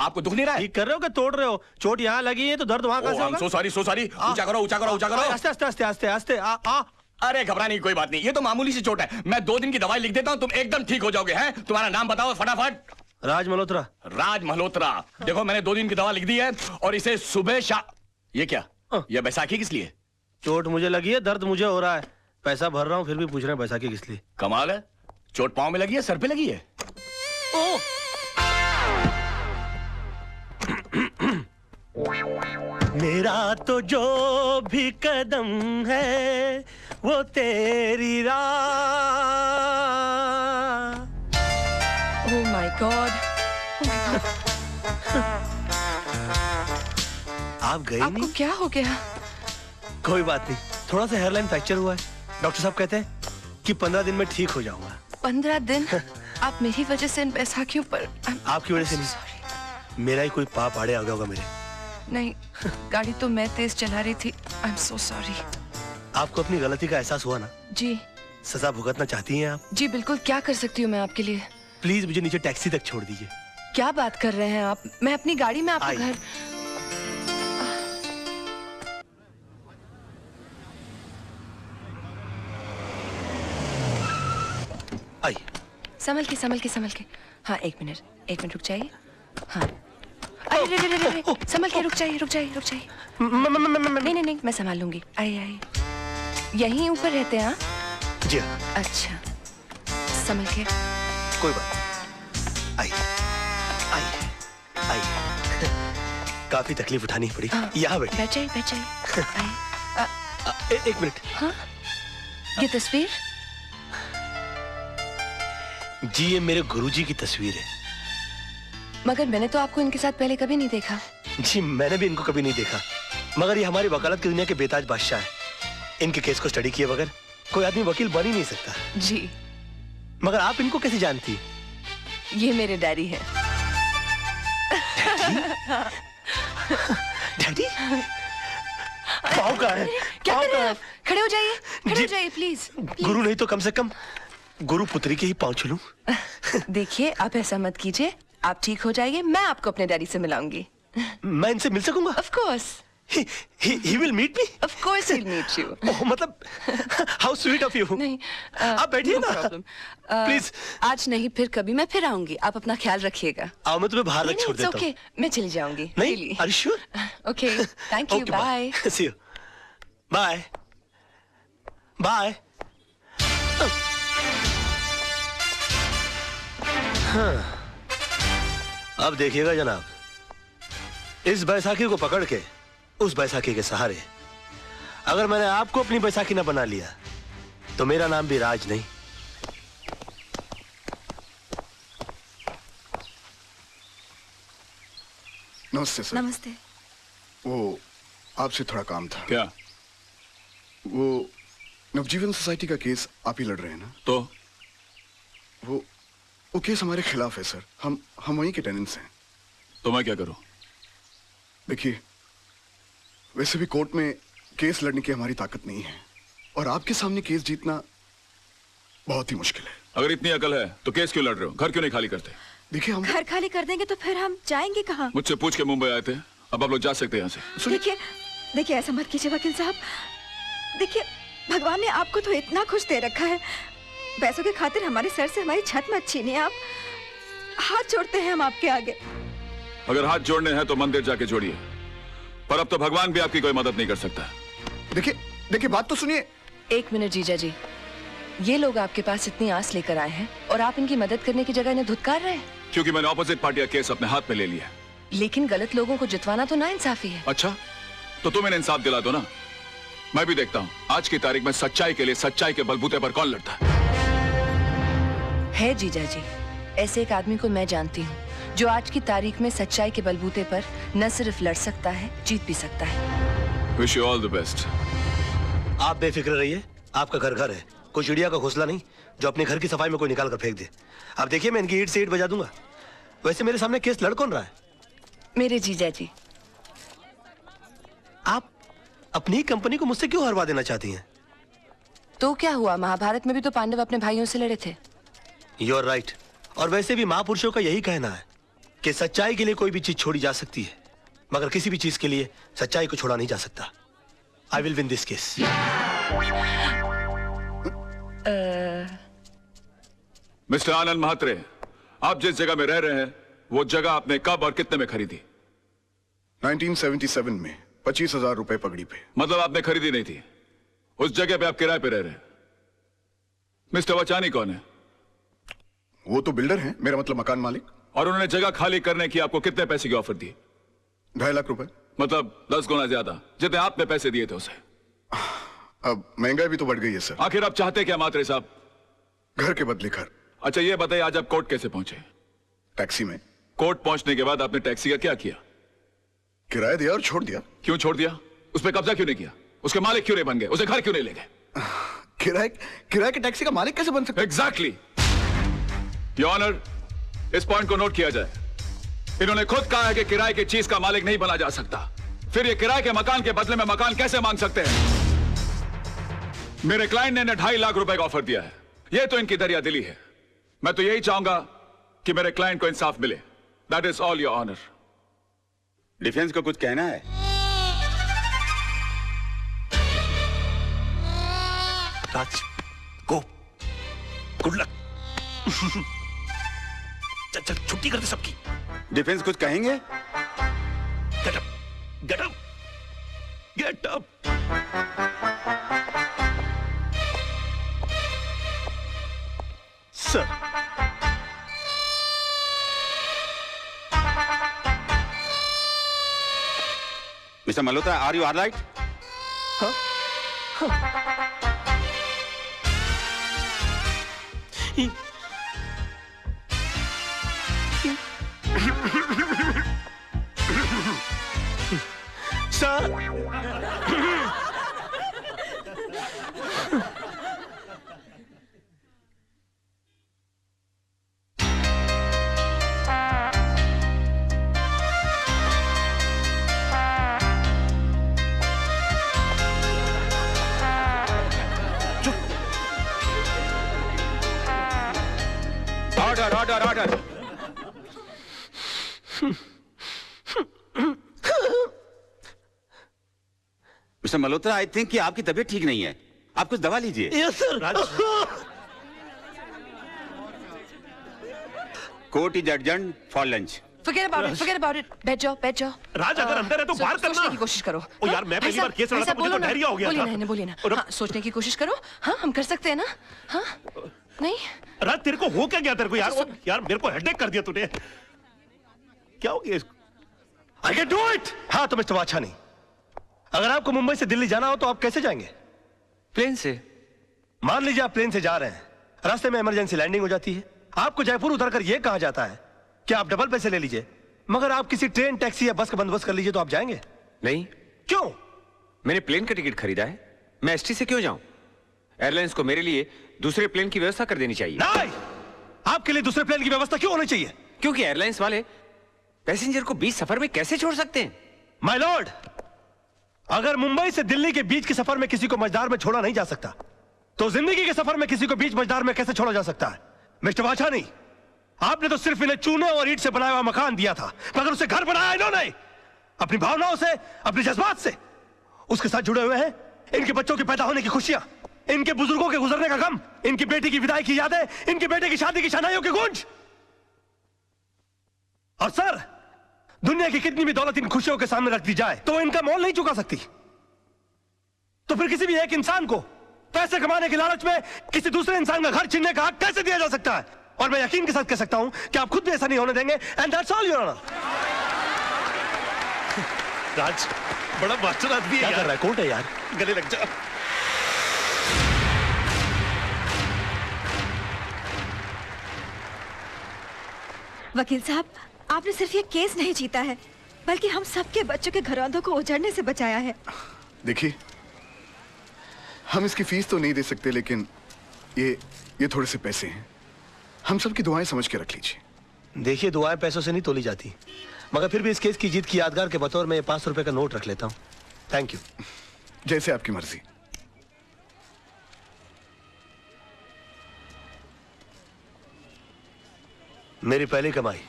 आपको दुख नहीं रहा है? ठीक कर रहे हो कि तोड़ रहे हो? चोट यहाँ लगी है तो दर्द वहाँ कहाँ से होगा? So sorry. ऊंचा करो, ऊंचा करो, ऊंचा करो। आस्ते आस्ते आस्ते आस्ते आस्ते अरे घबराने की कोई बात नहीं, ये तो मामूली सी चोट है। मैं 2 दिन की दवाई लिख देता हूँ, तुम एकदम ठीक हो जाओगे। हैं? तुम्हारा नाम बताओ फटाफट। राज मल्होत्रा। राज मल्होत्रा। देखो मैंने 2 दिन की दवा लिख दी है और इसे सुबह ये क्या? ये बैसाखी किस लिए? चोट मुझे लगी है, दर्द मुझे हो रहा है, पैसा भर रहा हूँ, फिर भी पूछ रहे हैं बैसाखी किस लिए। कमाल है, चोट पाँव में लगी है, सर पे लगी है। ओह! मेरा तो जो भी कदम है वो तेरी राह। ओह माय गॉड, आप गए आपको नहीं? क्या हो गया? कोई बात नहीं, थोड़ा सा हेयरलाइन फ्रैक्चर हुआ है। डॉक्टर साहब कहते हैं कि 15 दिन में ठीक हो जाऊंगा। 15 दिन? आप मेरी वजह से इन बैसाखियों पर। आपकी वजह से नहीं, मेरा ही कोई पाप आड़े आ गया होगा मेरे। नहीं, गाड़ी तो मैं तेज चला रही थी। I am so sorry. आपको अपनी गलती का एहसास हुआ ना? जी। सजा भुगतना चाहती हैं आप? जी बिल्कुल, क्या कर सकती हूँ मैं आपके लिए? प्लीज मुझे नीचे टैक्सी तक छोड़ दीजिए। क्या बात कर रहे हैं आप? मैं अपनी गाड़ी में आपको घर। आई। संभल के। हाँ, एक मिनट रुक जाइए। हाँ, अरे संभल के, रुक जाइए। नहीं, मैं संभाल लूंगी। आइए। यहीं ऊपर रहते हैं? हाँ जी। अच्छा, संभल के। कोई बात। आई। काफी तकलीफ उठानी पड़ी। यहाँ बैठ जाइए। एक मिनट। हाँ, ये तस्वीर? जी, ये मेरे गुरुजी की तस्वीर है। मगर मैंने तो आपको इनके साथ पहले कभी नहीं देखा। जी, मैंने भी इनको कभी नहीं देखा, मगर ये हमारी वकालत की दुनिया के बेताज बादशाह है। इनके केस को स्टडी किए बगैर कोई आदमी वकील बन ही नहीं सकता। जी। मगर आप इनको कैसे जानती? ये मेरे डैडी हैं। डैडी? पाँव कहाँ है? क्या कर रहे हैं आप? खड़े हो जाइए प्लीज। गुरु नहीं तो कम से कम गुरु पुत्री के ही पाँव छूलूं। देखिए, आप ऐसा मत कीजिए, आप ठीक हो जाइए, मैं आपको अपने डैडी से मिलाऊंगी। मैं इनसे मिल सकूंगा? Of course. He will meet me? Of course he'll meet you. Oh, मतलब how sweet of you. नहीं, आप बैठिए ना। प्लीज। आज नहीं, फिर कभी मैं फिर आऊंगी, आप अपना ख्याल रखिएगा। आओ, मैं तुम्हें बाहर रख छोड़ देता हूँ। मैं चली जाऊंगी। नहीं, are you sure? Okay, thank you, bye. See you. Bye. Bye. हाँ। अब देखिएगा जनाब, इस बैसाखी को पकड़ के उस बैसाखी के सहारे अगर मैंने आपको अपनी बैसाखी न बना लिया तो मेरा नाम भी राज नहीं। नमस्ते सर। नमस्ते। वो आपसे थोड़ा काम था। क्या? वो नवजीवन सोसाइटी का केस आप ही लड़ रहे हैं ना? तो वो केस हमारे खिलाफ है सर। हम वहीं के टेनेंट्स हैं। तो मैं क्या करूं? देखिए, वैसे भी कोर्ट में केस लड़ने की हमारी ताकत नहीं है और आपके सामने केस जीतना बहुत ही मुश्किल है। अगर इतनी अकल है तो केस क्यों लड़ रहे हो? घर क्यों नहीं खाली करते? देखिए, हम घर खाली कर देंगे तो फिर हम जाएंगे कहाँ? मुझसे पूछ के मुंबई आए थे, अब आप लोग जा सकते हैं यहाँ से। देखिए ऐसा मत कीजिए वकील साहब। देखिए, भगवान ने आपको तो इतना खुश दे रखा है, पैसों के खातिर हमारे सर से हमारी छत मत छीनिए। आप, हाथ जोड़ते हैं हम आपके आगे। अगर हाथ जोड़ने हैं तो मंदिर जाके जोड़िए, पर अब तो भगवान भी आपकी कोई मदद नहीं कर सकता। देखिए बात तो सुनिए। एक मिनट जीजा जी, ये लोग आपके पास इतनी आस लेकर आए हैं और आप इनकी मदद करने की जगह इन्हें धुतकार रहे हैं। क्योंकि मैंने ऑपोजिट पार्टी का केस अपने हाथ में ले लिया। लेकिन गलत लोगों को जितवाना तो नाइंसाफी है। अच्छा, तो तुम इन्हें इंसाफ दिला दो ना। मैं भी देखता हूँ आज की तारीख में सच्चाई के लिए सच्चाई के बलबूते पर कौन लड़ता है। जीजा जी, ऐसे एक आदमी को मैं जानती हूँ जो आज की तारीख में सच्चाई के बलबूते पर न सिर्फ लड़ सकता है, जीत भी सकता है। Wish you all the best. आप बेफिक्र रहिए, आपका घर घर है, कोई चिड़िया का घोंसला नहीं जो अपने घर की सफाई में कोई निकाल कर फेंक दे। अब देखिए, मैं इनकी ईंट से ईंट बजा दूंगा। वैसे मेरे सामने केस लड़ कौन रहा है? मेरे जीजा जी। आप अपनी कंपनी को मुझसे क्यों हरवा देना चाहती हैं? तो क्या हुआ, महाभारत में भी तो पांडव अपने भाइयों से लड़े थे। You are right. और वैसे भी महापुरुषों का यही कहना है कि सच्चाई के लिए कोई भी चीज छोड़ी जा सकती है, मगर किसी भी चीज के लिए सच्चाई को छोड़ा नहीं जा सकता। I will win this case. Mister Anand Mhatre, आप जिस जगह में रह रहे हैं वो जगह आपने कब और कितने में खरीदी? 1977 में 25,000 रुपए पगड़ी पे। मतलब आपने खरीदी नहीं थी, उस जगह पे आप किराए पे रह रहे हैं। मिस्टर वचानी कौन है? वो तो बिल्डर हैं, मेरा मतलब मकान मालिक। और उन्होंने जगह खाली करने की आपको कितने पैसे की ऑफर दी? 2.5 लाख रुपए। मतलब 10 गुना ज्यादा जितने आपने पैसे दिए थे उसे। अब महंगाई भी तो बढ़ गई है सर। आखिर आप चाहते क्या मात्रे साहब? घर के बदले घर। अच्छा ये बताइए, आज आप कोर्ट कैसे पहुंचे? टैक्सी में। कोर्ट पहुंचने के बाद आपने टैक्सी का क्या किया? किराया दिया और छोड़ दिया। क्यों छोड़ दिया? उस पर कब्जा क्यों नहीं किया? उसके मालिक क्यों नहीं बन गए? उसे घर क्यों नहीं ले गए? किराए के टैक्सी का मालिक कैसे बन सकता? एग्जैक्टली योर ऑनर, इस पॉइंट को नोट किया जाए। इन्होंने खुद कहा है कि किराए की चीज का मालिक नहीं बना जा सकता, फिर ये किराए के मकान के बदले में मकान कैसे मांग सकते हैं? मेरे क्लाइंट ने इन्हें 2.5 लाख रुपए का ऑफर दिया है। ये तो इनकी दरिया दिली है। मैं तो यही चाहूंगा कि मेरे क्लाइंट को इंसाफ मिले। That is all your honour. Defence को कुछ कहना है? Raj, go, good luck. चल चल, छुट्टी कर दे सबकी। डिफेंस कुछ कहेंगे? Get up, get up, get up. Sir, mister Malhotra, are you alright? Sir, order order order. Mister Malhotra, I think कि आपकी तबीयत ठीक नहीं है, आप कुछ दवा लीजिए। Yes sir. Raj, court is adjourned for lunch. Forget about it. बैठ जाओ, बैठ जाओ। राज, अगर अंदर है तो बाहर करना। सोचने की कोशिश करो। ओ यार, मैं पहली बार केस लड़ा था, मुझे तो डायरिया हो गया था। बोलिए ना। हाँ, सोचने की कोशिश करो। हाँ, हम कर सकते हैं ना? हाँ, नहीं? राज, तेरे को हो क्या गया? तेरे को यार मेरे को हेडेक कर दिया तूने। क्या हो गया इसको? I can do it। हाँ तो मिस्टर वाछानी, अगर आपको मुंबई से दिल्ली जाना हो तो आप कैसे जाएंगे? प्लेन से। मान लीजिए आप प्लेन से जा रहे हैं, रास्ते में इमरजेंसी लैंडिंग हो जाती है, आपको जयपुर उतरकर यह कहा जाता है कि आप डबल पैसे ले लीजिए, मगर आप किसी ट्रेन, टैक्सी या बस का बंदोबस्त कर लीजिए, तो आप जाएंगे? नहीं। क्यों? मैंने प्लेन का टिकट खरीदा है, मैं एसटी से क्यों जाऊं? एयरलाइंस को मेरे लिए दूसरे प्लेन की व्यवस्था कर देनी चाहिए। नहीं, आपके लिए दूसरे प्लेन की व्यवस्था क्यों होनी चाहिए? क्योंकि एयरलाइंस वाले पैसेंजर को बीच सफर में कैसे छोड़ सकते हैं? माय लॉर्ड, अगर मुंबई से दिल्ली के बीच के सफर में किसी को मझधार में छोड़ा नहीं जा सकता, तो जिंदगी के सफर में किसी को बीच मझधार में कैसे छोड़ा जा सकता है? मिस्टर वाछानी, आपने तो सिर्फ इन्हें चूने और ईंट से बनाया हुआ मकान दिया था, मगर उसे घर बनाया इन्होंने अपनी भावनाओं से, अपने जज्बात से। उसके साथ जुड़े हुए हैं इनके बच्चों के पैदा होने की खुशियां, इनके बुजुर्गों के गुजरने का गम, इनकी बेटी की विदाई की यादें, इनके बेटे की शादी की शनाइयों की गूंज। और सर, दुनिया की कितनी भी दौलत इन खुशियों के सामने रख दी जाए तो इनका मोल नहीं चुका सकती। तो फिर किसी भी एक इंसान को पैसे कमाने के लालच में किसी दूसरे इंसान का घर छीनने का हक कैसे दिया जा सकता है? और मैं यकीन के साथ कह सकता हूं कि आप खुद भी ऐसा नहीं होने देंगे। And that's all your honour. Raj, बड़ा मास्टर आदमी है। क्या कर रहा है? कोर्ट है यार, गले लग जा। वकील साहब, आपने सिर्फ ये केस नहीं जीता है, बल्कि हम सबके बच्चों के घरौंदों को उजड़ने से बचाया है। देखिए, हम इसकी फीस तो नहीं दे सकते, लेकिन ये थोड़े से पैसे हैं, हम सबकी दुआएं समझ के रख लीजिए। देखिए, दुआएं पैसों से नहीं तोली जाती, मगर फिर भी इस केस की जीत की यादगार के बतौर में 500 रुपए का नोट रख लेता हूं। Thank you. जैसे आपकी मर्जी। मेरी पहली कमाई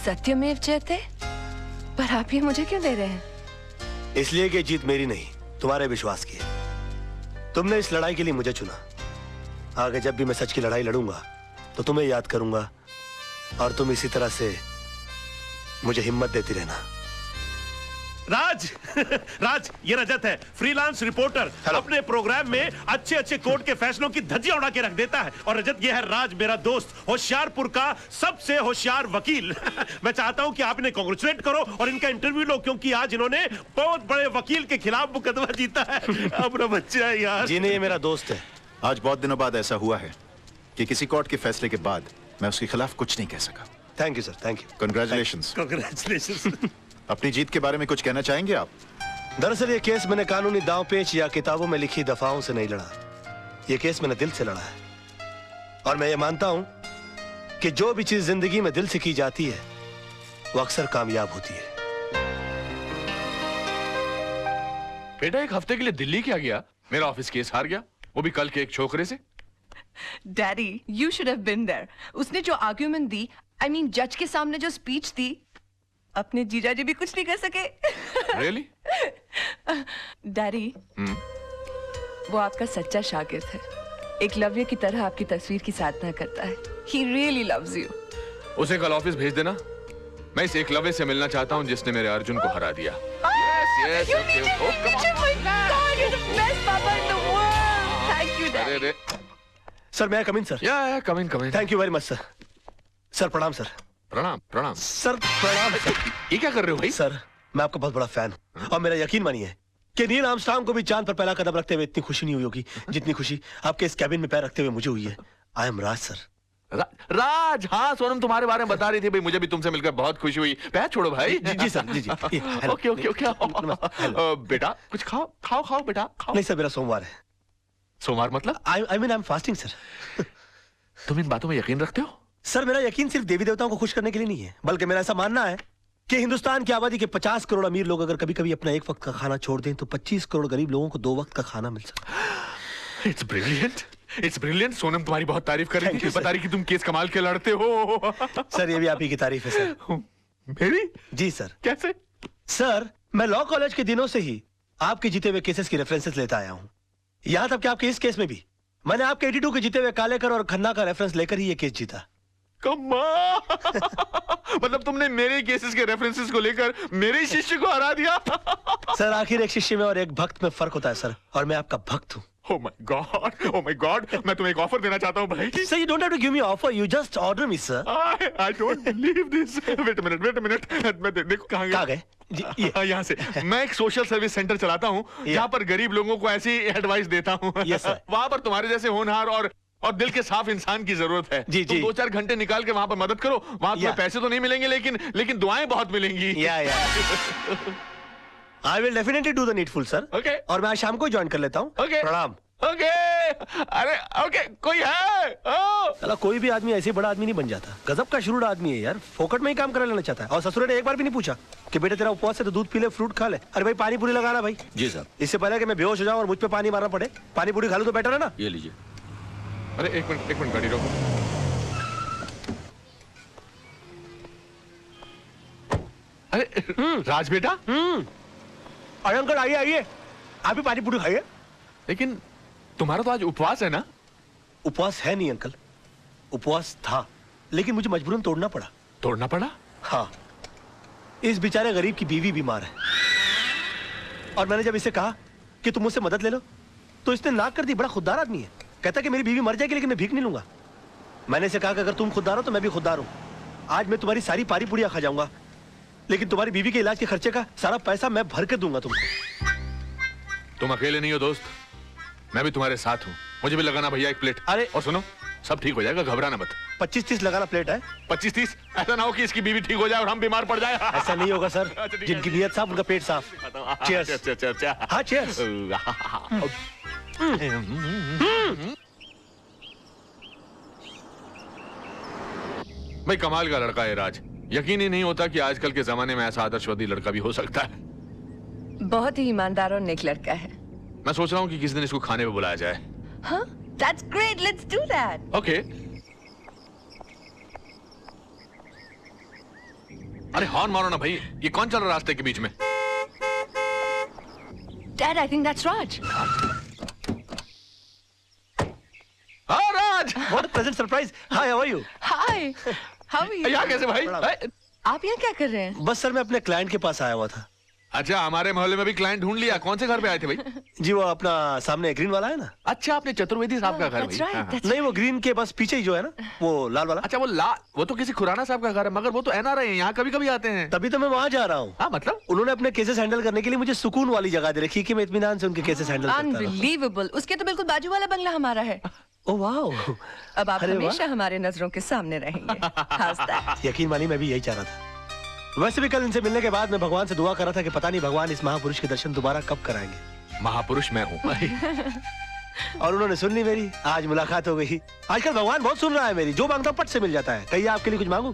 सत्यमेव जयते, पर आप ये मुझे क्यों दे रहे हैं? इसलिए कि जीत मेरी नहीं, तुम्हारे विश्वास की है। तुमने इस लड़ाई के लिए मुझे चुना। आगे जब भी मैं सच की लड़ाई लड़ूंगा तो तुम्हें याद करूंगा, और तुम इसी तरह से मुझे हिम्मत देती रहना। राज राज, ये रजत है, फ्रीलांस रिपोर्टर। अपने प्रोग्राम में अच्छे अच्छे कोर्ट के फैसलों की धज्जियां उड़ा के रख देता है। और रजत, ये है राज, मेरा दोस्त, होशियारपुर का सबसे होशियार वकील। मैं चाहता हूं कि आप इन्हें कांग्रेचुलेट करो और इनका इंटरव्यू लो, क्योंकि आज इन्होंने बहुत बड़े वकील के खिलाफ मुकदमा जीता है। अपना बच्चा है यार। जी नहीं, ये मेरा दोस्त है। आज बहुत दिनों बाद ऐसा हुआ है कि किसी कोर्ट के फैसले के बाद मैं उसके खिलाफ कुछ नहीं कह सका। Thank you sir, thank you. Congratulations. Congratulation. अपनी जीत के बारे में कुछ कहना चाहेंगे आप? दरअसल ये केस मैंने कानूनी दांव पेच या किताबों में लिखी दफाओं से नहीं लड़ा। ये केस मैंने दिल से लड़ा है। और मैं ये मानता हूं कि जो भी चीज जिंदगी में दिल से की जाती है वो अक्सर कामयाब होती है। बेटा, एक हफ्ते के लिए दिल्ली क्या गया? मेरा ऑफिस केस हार गया, वो भी कल के एक छोकरे से। Daddy, you should have been there. उसने जो आर्ग्यूमेंट दी, आई मीन जज के सामने जो स्पीच दी, अपने जीजा जी भी कुछ नहीं कर सके। Really? डैडी, वो आपका सच्चा शागिर्द है। एकलव्य की तरह आपकी तस्वीर की साधना करता है। He really loves you. उसे कल ऑफिस भेज देना। मैं इस एकलव्य से मिलना चाहता हूँ जिसने मेरे अर्जुन को हरा दिया। Yes, okay, oh, come on. Oh my God, you're the best papa in the world. Thank you, Daddy. अरे, सर, मैं कम इन सर? या come in. Thank you very much sir. Sir प्रणाम सर। प्रणाम प्रणाम sir, प्रणाम sir. ये क्या कर रहे हो भाई? सर, मैं आपका बहुत बड़ा फैन हूं, और मेरा यकीन मानिए कि नील आर्मस्ट्रांग को भी चांद पर पहला कदम रखते हुए इतनी खुशी नहीं हुई होगी जितनी खुशी आपके इस कैबिन में पैर रखते हुए मुझे हुई है। I am Raj sir. राज, हाँ सोनम तुम्हारे बारे में बता रही थी भाई, मुझे भी तुमसे मिलकर बहुत खुशी हुई। पैर छोड़ो भाई। जी सर, जी। Okay okay okay. बेटा कुछ खाओ खाओ खाओ बेटा खाओ। नहीं सर, मेरा सोमवार है। सोमवार मतलब? I mean I am fasting sir. तुम इन बातों में यकीन रखते हो? सर, मेरा यकीन सिर्फ देवी देवताओं को खुश करने के लिए नहीं है, बल्कि मेरा ऐसा मानना है कि हिंदुस्तान की आबादी के 50 करोड़ अमीर लोग अगर कभी कभी अपना एक वक्त का खाना छोड़ दें तो 25 करोड़ गरीब लोगों को 2 वक्त का खाना मिल सकता है। It's brilliant. सोनम तुम्हारी बहुत तारीफ कर रही थी, बता रही कि तुम केस कमाल के लड़ते हो। सर, ये भी आप ही की तारीफ है सर। मेरी? जी सर। कैसे? सर, मैं लॉ कॉलेज के दिनों से ही आपके जीते हुए केसेस की रेफरेंसेस लेता आया हूं। यहां तक कि आपके इस केस में भी मैंने आपके 82 के जीते हुए कालेकर और खन्ना का रेफरेंस लेकर ही ये केस जीता। मतलब तुमने मेरे केसेस के रेफरेंसेस को लेकर मेरे शिष्य को हरा दिया। सर, आखिर एक शिष्य में और एक भक्त में फर्क होता है सर, और मैं आपका भक्त हूँ। Oh my God, मैं तुम्हें एक ऑफर देना चाहता हूँ भाई। Sir, you don't have to give me offer, you just order me, sir. I don't believe this. Wait a minute. मैं देखो कहाँ गए? यहाँ से। मैं एक सोशल सर्विस सेंटर चलाता हूँ जहाँ पर गरीब लोगों को ऐसी एडवाइस देता हूँ। Yes, sir. वहाँ पर तुम्हारे जैसे होनहार और दिल के साफ इंसान की जरूरत है। जी। तुम 2-4 घंटे निकाल के वहाँ पर मदद करो। वहाँ तुम्हें पैसे तो नहीं मिलेंगे, लेकिन दुआएं बहुत मिलेंगी। I will definitely do the needful, sir. Okay. और मैं आज शाम को ज्वाइन कर लेता हूँ। Okay. प्रणाम। Okay. अरे okay, कोई है? चला, कोई भी आदमी ऐसे बड़ा आदमी नहीं बन जाता। गजब का शुरू आदमी है यार, फोकट में ही काम करा लेना चाहता है। और ससुर ने एक बार भी नहीं पूछा कि बेटा तेरा उपवास है तो दूध पी ले, फ्रूट खा ले। अरे भाई, पानी पूरी लगाना भाई। जी सर। इससे पहले कि मैं बेहोश हो जाऊं और मुझ पे पानी मारना पड़े, पानी पूरी खा लूं तो बेटर है ना। ये लीजिए। अरे एक मिनट गाड़ी रोको। अरे राज बेटा। अरे अंकल, आइए, आप भी पानी पूरी खाइए। लेकिन तुम्हारा तो आज उपवास है ना? उपवास है नहीं अंकल, उपवास था, लेकिन मुझे मजबूरन तोड़ना पड़ा। तोड़ना पड़ा? हाँ, इस बेचारे गरीब की बीवी बीमार है, और मैंने जब इसे कहा कि तुम मुझसे मदद ले लो तो इसने नाक कर दी। बड़ा खुददार आदमी है, कहता कि मेरी बीवी मर जाएगी लेकिन मैं भीख नहीं लूंगा। मैंने इसे कहा कि अगर तुम खुददार हो तो मैं भी खुददार हूं। आज मैं तुम्हारी सारी पारी पुड़िया खा जाऊंगा, लेकिन तुम्हारी बीवी के इलाज के खर्चे का सारा पैसा मैं भर के दूंगा तुमको। तुम अकेले नहीं हो दोस्त, मैं भी तुम्हारे साथ हूँ। मुझे भी लगाना भैया एक प्लेट। अरे और सुनो, सब ठीक हो जाएगा, घबराना मत। 25-30 लगाना प्लेट है। 25-30? ऐसा ना हो कि इसकी बीवी ठीक हो जाए और हम बीमार पड़ जाए। ऐसा नहीं होगा सर, जिनकी नीयत साफ उनका पेट साफ। चीयर्स। अच्छा। हाँ, चीयर्स। भाई कमाल का लड़का है राज, यकीन ही नहीं होता कि आजकल के जमाने में ऐसा आदर्शवादी लड़का भी हो सकता है। बहुत ही ईमानदार और नेक लड़का है। मैं सोच रहा हूँ कि किसी दिन इसको खाने पे बुलाया जाए। हाँ, that's great, let's do that. Okay. अरे हॉर्न मारो ना भाई, ये कौन चल रहा है रास्ते के बीच में? Dad, I think that's Raj. हाँ राज, What a pleasant surprise. Hi, how are you? Hi. How are you? यहाँ कैसे भाई? आप यहाँ क्या कर रहे हैं? बस सर मैं अपने क्लाइंट के पास आया हुआ था। अच्छा, हमारे मोहल्ले में भी क्लाइंट ढूंढ लिया। कौन से घर पे आए थे भाई? जी वो अपना सामने ग्रीन वाला है ना। अच्छा, आपने चतुर्वेदी साहब का घर That's भाई? right. हाँ, हाँ। That's नहीं वो ग्रीन के बस पीछे ही जो है ना, वो लाल वाला। अच्छा वो तो किसी खुराना साहब का घर है, मगर वो तो NRI है, यहाँ कभी कभी आते हैं। तभी तो मैं वहाँ जा रहा हूँ। हाँ मतलब? उन्होंने अपने केसेस हैंडल करने के लिए मुझे सुकून वाली जगह दे रखी कि मैं इत्मीनान से उनके केसेस हैंडल करता रहूं। Unbelievable. उसके तो बिल्कुल बाजू वाला बंगला हमारा है। ओह वाह। अब आप अरे वाह। हमेशा हमारे नजरों के सामने रहेंगे। How's that? यकीन मानिए मैं भी यही चाह रहा था। वैसे भी कल इनसे मिलने के बाद मैं भगवान से दुआ कर रहा था कि पता नहीं भगवान इस महापुरुष के दर्शन दोबारा कब कराएंगे। महापुरुष मैं हूँ। और उन्होंने सुन ली मेरी, आज मुलाकात हो गई। आजकल भगवान बहुत सुन रहा है मेरी, जो मांगता हूँ पट से मिल जाता है। कहिए आपके लिए कुछ मांगू?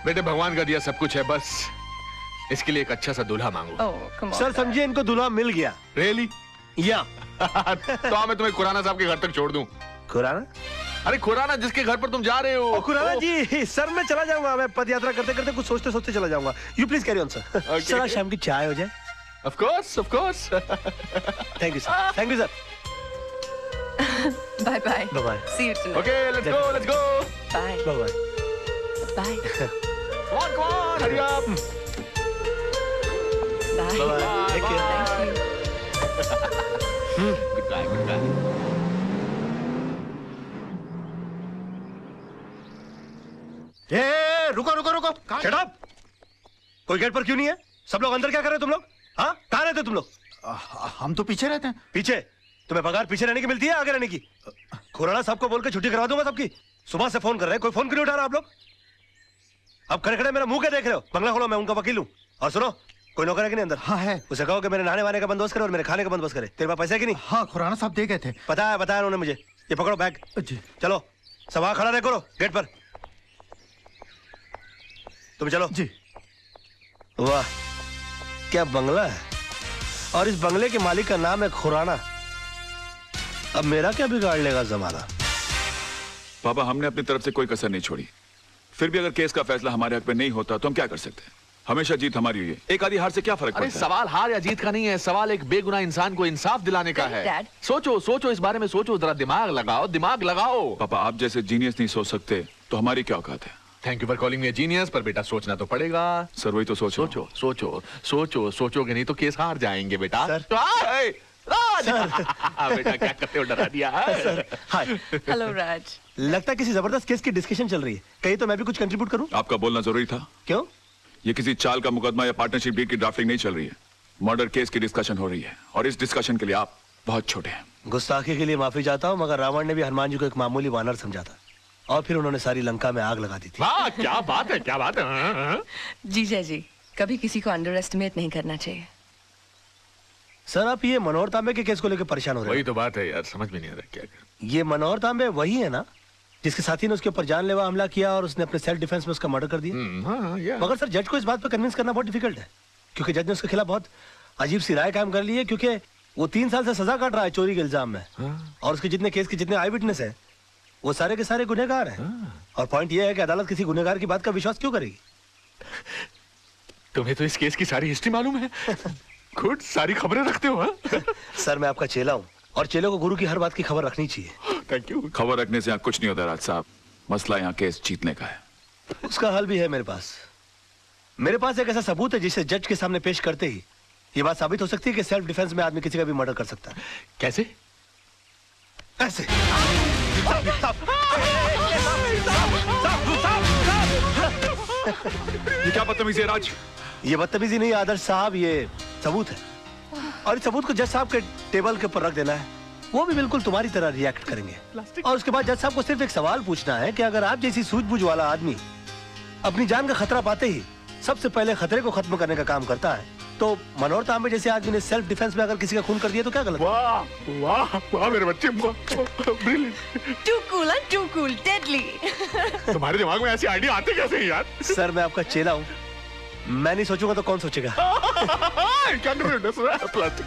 बेटे भगवान का दिया सब कुछ है, बस इसके लिए एक अच्छा सा दूल्हा मांगो। Oh, come on. सर समझिए इनको दूल्हा मिल गया। रियली? या तो मैं तुम्हें खुराना साहब के घर तक छोड़ दूं। खुराना? अरे खुराना जिसके घर पर तुम जा रहे हो। खुराना जी, सर मैं चला जाऊंगा। मैं पद यात्रा करते करते कुछ सोचते सोचते चला जाऊंगा। You please carry on sir. Sir आज शाम की चाय हो जाए। Of course of course. Thank you sir, thank you sir. Bye bye. Bye bye. See you tonight. Okay let's go let's go. Bye. Bye bye. Bye. Come on hurry up. Bye. Bye bye. Take care. Thank you. Goodbye goodbye. रुको रुको रुको, shut up. कोई gate पर क्यों नहीं है? सब लोग अंदर क्या कर रहे हो तुम लोग? हाँ कहाँ रहते हो तुम लोग? हम तो पीछे रहते हैं। पीछे? तुम्हें पगार पीछे रहने की मिलती है आगे रहने की? खुराना साहब को बोल के छुट्टी करवा दूंगा सबकी। सुबह से फोन कर रहे हैं, कोई फोन क्यों नहीं उठा रहा आप लोग? अब खड़े खड़े मेरा मुंह क्या देख रहे हो? बंगला खोलो, मैं उनका वकील हूँ। और सुनो, कोई नौकर है कि नहीं अंदर? हाँ है। उसे कहो कि मेरे नहाने वाने का बंदोबस्त करे और मेरे खाने का बंदोबस्त करे। तेरे पास पैसे है कि नहीं? हाँ खुराना साहब दे गए थे। बताया उन्होंने मुझे। ये पकड़ो बैग। जी। चलो सब वहां खड़ा रहे करो गेट पर। तुम चलो। जी। वाह क्या बंगला है, और इस बंगले के मालिक का नाम है खुराना। अब मेरा क्या बिगाड़ लेगा जमाना? पापा हमने अपनी तरफ से कोई कसर नहीं छोड़ी, फिर भी अगर केस का फैसला हमारे हक में नहीं होता तो हम क्या कर सकते हैं? हमेशा जीत हमारी हुई है, एक आधी हार से क्या फर्क अरे पड़ता है? सवाल हार या जीत का नहीं है, सवाल एक बेगुनाह इंसान को इंसाफ दिलाने का है। Dad. सोचो सोचो इस बारे में सोचो, जरा दिमाग लगाओ दिमाग लगाओ। पापा आप जैसे जीनियस नहीं सोच सकते तो हमारी क्या औकात है? Thank you for calling me genius, पर बेटा सोचना तो पड़ेगा। सर वही तो सोचो। सोचो सोचो सोचो सोचोगे नहीं तो केस हार जाएंगे बेटा। सर। बेटा क्या करते हो, डरा दिया। हाय। Hello Raj. लगता है किसी जबरदस्त केस की डिस्कशन चल रही है, कहीं तो मैं भी कुछ कंट्रीब्यूट करूं? आपका बोलना जरूरी था। क्यों? ये किसी चाल का मुकदमा या पार्टनरशिप डील की ड्राफ्टिंग नहीं चल रही है, मर्डर केस की डिस्कशन हो रही है, और इस डिस्कशन के लिए आप बहुत छोटे हैं। गुस्ताखी के लिए माफी चाहता हूं, मगर रावण ने भी हनुमान जी को एक मामूली वानर समझा था, और फिर उन्होंने सारी लंका में आग लगा दी थी। वाह क्या बात है, क्या बात है। जीजा जी, कभी किसी को अंडर एस्टिमेट नहीं करना चाहिए। सर आप ये मनोहर तांबे के केस को लेकर परेशान हो रहे वही हैं? तो बात है यार, समझ में नहीं आ रहा क्या कर। ये मनोहर तांबे वही है ना जिसके साथी ने उसके ऊपर जानलेवा हमला किया और उसने अपने सेल्फ डिफेंस में उसका मर्डर कर दिया? हाँ या। मगर सर जज को इस बात पर कन्विंस करना बहुत डिफिकल्ट है, क्योंकि जज ने उसके खिलाफ बहुत अजीब सी राय कायम कर ली है, क्योंकि वो 3 साल से सजा काट रहा है चोरी के इल्जाम में। और उसके जितने केस के जितने आई विटनेस है वो सारे के सारे गुनहगार हैं। और पॉइंट ये है कि अदालत किसी गुनहगार की बात का विश्वास क्यों करेगी? तुम्हें तो इस केस की सारी हिस्ट्री मालूम है, खुद सारी खबरें रखते हो। हाँ? सर मैं आपका चेला हूँ, और चेलों को गुरु की हर बात की खबर रखनी चाहिए। Thank you. खबर रखने से यहाँ कुछ नहीं होता राज साहब, मसला यहाँ केस जीतने का है। उसका हल भी है मेरे पास। मेरे पास एक ऐसा सबूत है जिसे जज के सामने पेश करते ही ये बात साबित हो सकती है कि सेल्फ डिफेंस में आदमी किसी का भी मर्डर कर सकता है। कैसे? ऐसे। ये क्या बदतमीजी है राज? ये बदतमीजी नहीं आदर्श साहब, ये सबूत है, और इस सबूत को जज साहब के टेबल के ऊपर रख देना है। वो भी बिल्कुल तुम्हारी तरह रिएक्ट करेंगे, और उसके बाद जज साहब को सिर्फ एक सवाल पूछना है कि अगर आप जैसी सूझबूझ वाला आदमी अपनी जान का खतरा पाते ही सबसे पहले खतरे को खत्म करने का काम करता है, तो मनोहर तांबे जैसे आदमी ने सेल्फ डिफेंस में अगर किसी का खून कर दिया तो क्या गलत? वाह वाह वाह मेरे बच्चे, brilliant. Too cool, huh? Too cool, deadly. तुम्हारे दिमाग में ऐसी आइडिया आते कैसे हैं यार? सर मैं आपका चेला हूँ, मैं नहीं सोचूंगा तो कौन सोचेगा? क्या कर रहे हो? प्लास्टिक।